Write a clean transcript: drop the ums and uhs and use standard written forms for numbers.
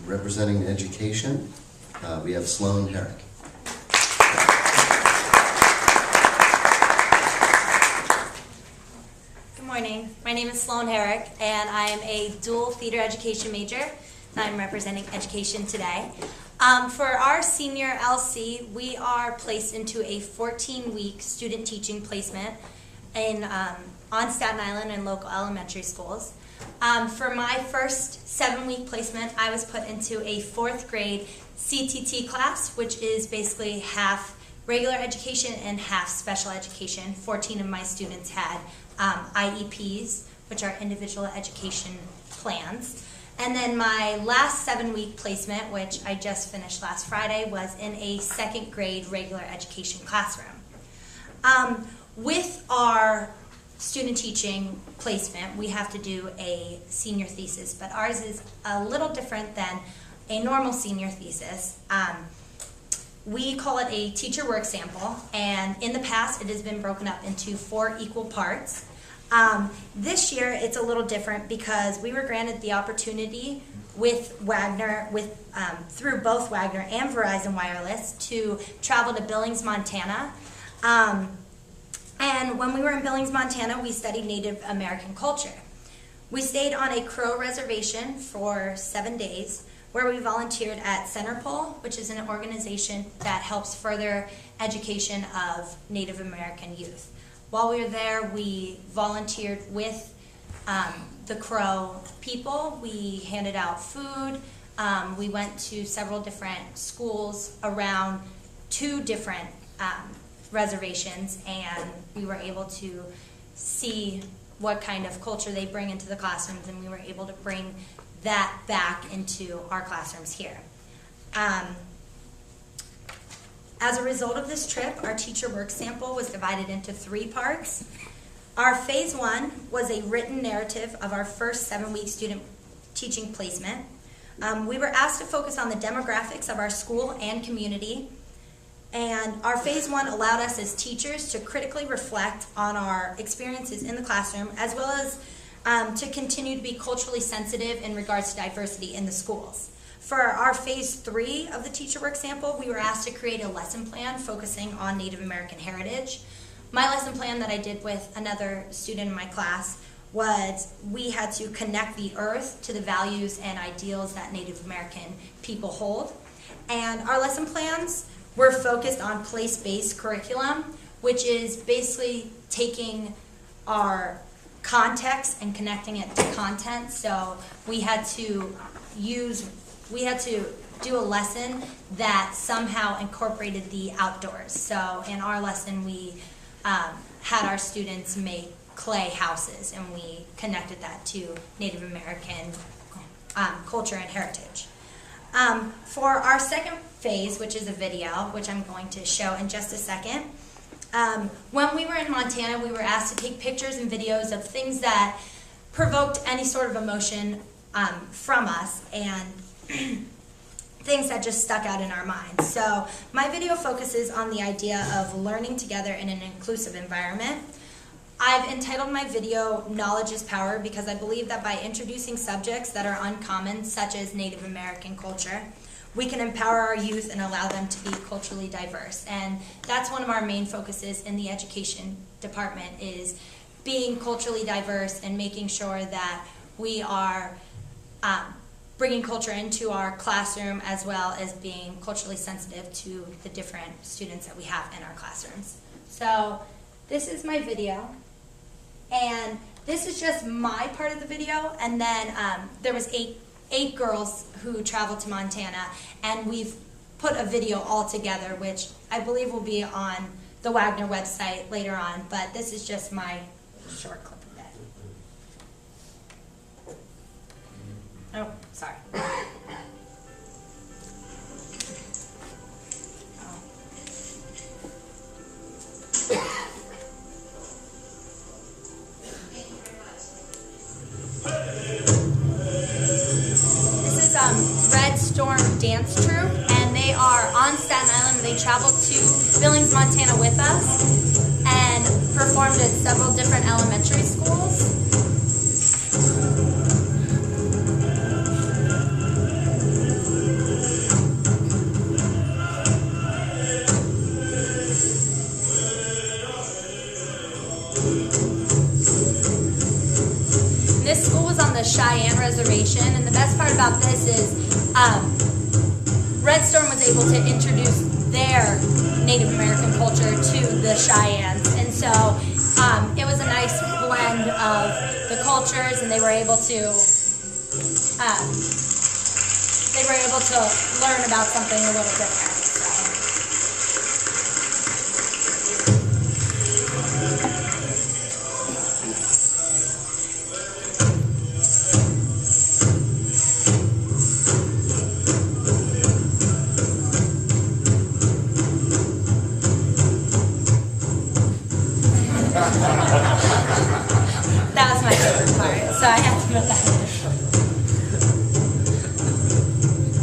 Representing education, we have Sloane Herrick. Good morning. My name is Sloane Herrick, and I am a dual theater education major. I'm representing education today. For our senior LC, we are placed into a 14-week student teaching placement on Staten Island in local elementary schools. For my first 7-week placement, I was put into a 4th grade CTT class, which is basically half regular education and half special education. 14 of my students had IEPs, which are individual education plans. And then my last 7-week placement, which I just finished last Friday, was in a 2nd grade regular education classroom. With our student teaching placement, we have to do a senior thesis, but ours is a little different than a normal senior thesis. We call it a teacher work sample, and in the past it has been broken up into 4 equal parts. This year it's a little different because we were granted the opportunity with Wagner, through both Wagner and Verizon Wireless, to travel to Billings, Montana. And when we were in Billings, Montana, we studied Native American culture. We stayed on a Crow Reservation for 7 days, where we volunteered at Centerpole, which is an organization that helps further education of Native American youth. While we were there, we volunteered with the Crow people. We handed out food. We went to several different schools around 2 different reservations, and we were able to see what kind of culture they bring into the classrooms, and we were able to bring that back into our classrooms here. As a result of this trip, our teacher work sample was divided into 3 parts. Our phase 1 was a written narrative of our first 7-week student teaching placement. We were asked to focus on the demographics of our school and community. And our phase 1 allowed us as teachers to critically reflect on our experiences in the classroom, as well as to continue to be culturally sensitive in regards to diversity in the schools. For our phase 3 of the teacher work sample, we were asked to create a lesson plan focusing on Native American heritage. My lesson plan that I did with another student in my class was we had to connect the earth to the values and ideals that Native American people hold. And our lesson plans were focused on place-based curriculum, which is basically taking our context and connecting it to content. So we had to do a lesson that somehow incorporated the outdoors. So in our lesson, we had our students make clay houses, and we connected that to Native American culture and heritage. For our second phase, which is a video, which I'm going to show in just a second, when we were in Montana, we were asked to take pictures and videos of things that provoked any sort of emotion from us, and things that just stuck out in our minds. So my video focuses on the idea of learning together in an inclusive environment. I've entitled my video Knowledge is Power because I believe that by introducing subjects that are uncommon, such as Native American culture, we can empower our youth and allow them to be culturally diverse. And that's one of our main focuses in the education department, is being culturally diverse and making sure that we are bringing culture into our classroom, as well as being culturally sensitive to the different students that we have in our classrooms. So this is my video, and this is just my part of the video, and then there was eight girls who traveled to Montana, and we've put a video all together, which I believe will be on the Wagner website later on, but this is just my short clip of it. Oh, sorry. Red Storm Dance Troupe, and they are on Staten Island. They traveled to Billings, Montana with us and performed at several different elementary schools. the Cheyenne Reservation, and the best part about this is Red Storm was able to introduce their Native American culture to the Cheyennes, and so it was a nice blend of the cultures, and they were able to learn about something a little different.